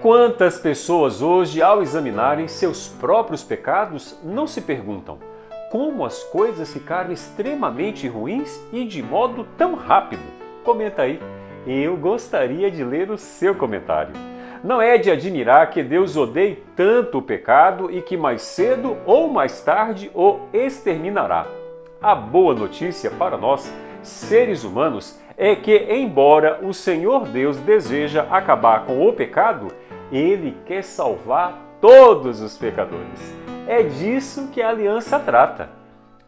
Quantas pessoas hoje, ao examinarem seus próprios pecados, não se perguntam como as coisas ficaram extremamente ruins e de modo tão rápido? Comenta aí. Eu gostaria de ler o seu comentário. Não é de admirar que Deus odeie tanto o pecado e que mais cedo ou mais tarde o exterminará. A boa notícia para nós, seres humanos, é que, embora o Senhor Deus deseja acabar com o pecado, Ele quer salvar todos os pecadores. É disso que a aliança trata.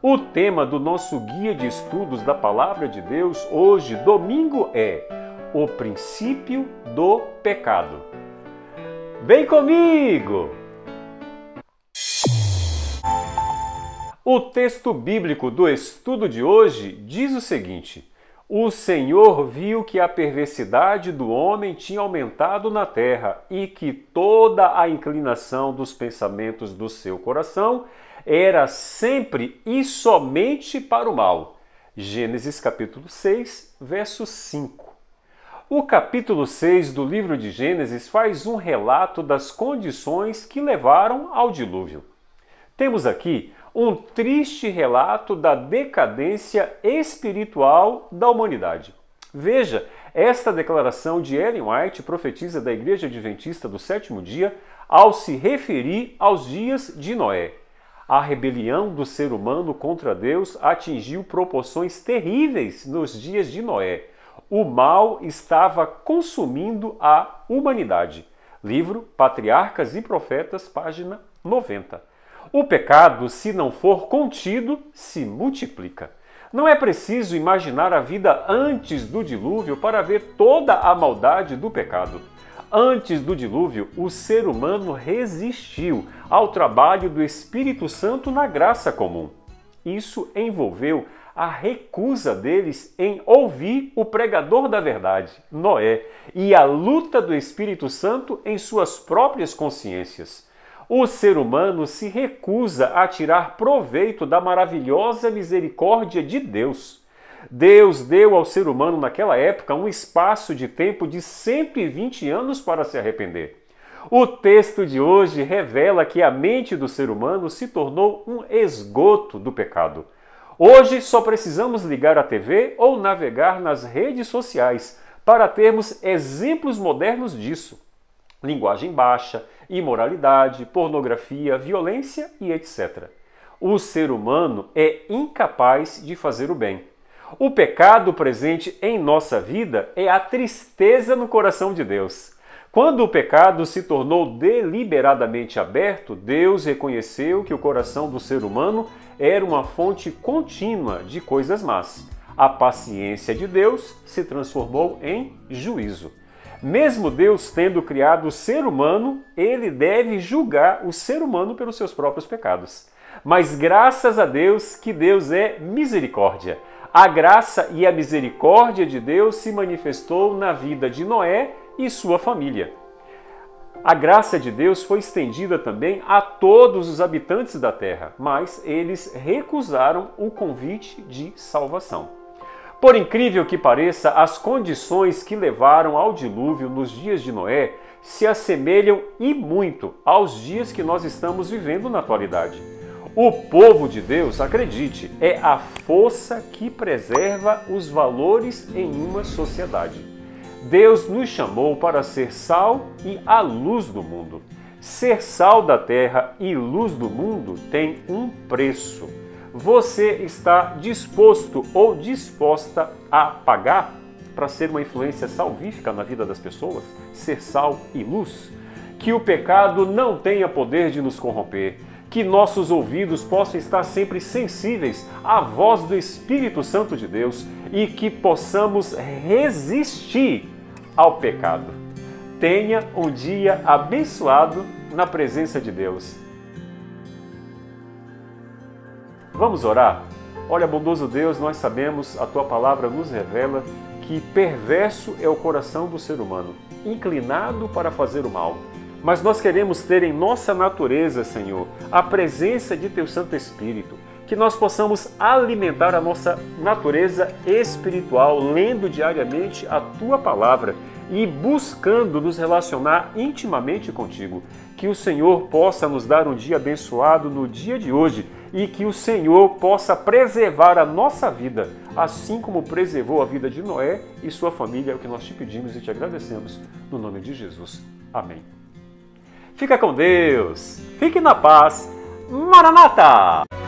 O tema do nosso guia de estudos da Palavra de Deus hoje, domingo, é o princípio do pecado. Vem comigo! O texto bíblico do estudo de hoje diz o seguinte: o Senhor viu que a perversidade do homem tinha aumentado na terra e que toda a inclinação dos pensamentos do seu coração era sempre e somente para o mal. Gênesis capítulo 6, verso 5. O capítulo 6 do livro de Gênesis faz um relato das condições que levaram ao dilúvio. Temos aqui um triste relato da decadência espiritual da humanidade. Veja, esta declaração de Ellen White, profetisa da Igreja Adventista do Sétimo Dia, ao se referir aos dias de Noé. A rebelião do ser humano contra Deus atingiu proporções terríveis nos dias de Noé. O mal estava consumindo a humanidade. Livro Patriarcas e Profetas, página 90. O pecado, se não for contido, se multiplica. Não é preciso imaginar a vida antes do dilúvio para ver toda a maldade do pecado. Antes do dilúvio, o ser humano resistiu ao trabalho do Espírito Santo na graça comum. Isso envolveu a recusa deles em ouvir o pregador da verdade, Noé, e a luta do Espírito Santo em suas próprias consciências. O ser humano se recusa a tirar proveito da maravilhosa misericórdia de Deus. Deus deu ao ser humano naquela época um espaço de tempo de 120 anos para se arrepender. O texto de hoje revela que a mente do ser humano se tornou um esgoto do pecado. Hoje só precisamos ligar a TV ou navegar nas redes sociais para termos exemplos modernos disso. Linguagem baixa, imoralidade, pornografia, violência e etc. O ser humano é incapaz de fazer o bem. O pecado presente em nossa vida é a tristeza no coração de Deus. Quando o pecado se tornou deliberadamente aberto, Deus reconheceu que o coração do ser humano era uma fonte contínua de coisas más. A paciência de Deus se transformou em juízo. Mesmo Deus tendo criado o ser humano, ele deve julgar o ser humano pelos seus próprios pecados. Mas graças a Deus que Deus é misericórdia. A graça e a misericórdia de Deus se manifestou na vida de Noé e sua família. A graça de Deus foi estendida também a todos os habitantes da terra, mas eles recusaram o convite de salvação. Por incrível que pareça, as condições que levaram ao dilúvio nos dias de Noé se assemelham e muito aos dias que nós estamos vivendo na atualidade. O povo de Deus, acredite, é a força que preserva os valores em uma sociedade. Deus nos chamou para ser sal e a luz do mundo. Ser sal da terra e luz do mundo tem um preço. Você está disposto ou disposta a pagar para ser uma influência salvífica na vida das pessoas? Ser sal e luz? Que o pecado não tenha poder de nos corromper. Que nossos ouvidos possam estar sempre sensíveis à voz do Espírito Santo de Deus e que possamos resistir ao pecado. Tenha um dia abençoado na presença de Deus. Vamos orar? Olha, bondoso Deus, nós sabemos, a Tua palavra nos revela que perverso é o coração do ser humano, inclinado para fazer o mal. Mas nós queremos ter em nossa natureza, Senhor, a presença de Teu Santo Espírito, que nós possamos alimentar a nossa natureza espiritual, lendo diariamente a Tua palavra e buscando nos relacionar intimamente contigo. Que o Senhor possa nos dar um dia abençoado no dia de hoje e que o Senhor possa preservar a nossa vida, assim como preservou a vida de Noé e sua família. É o que nós te pedimos e te agradecemos no nome de Jesus. Amém. Fica com Deus, fique na paz. Maranata!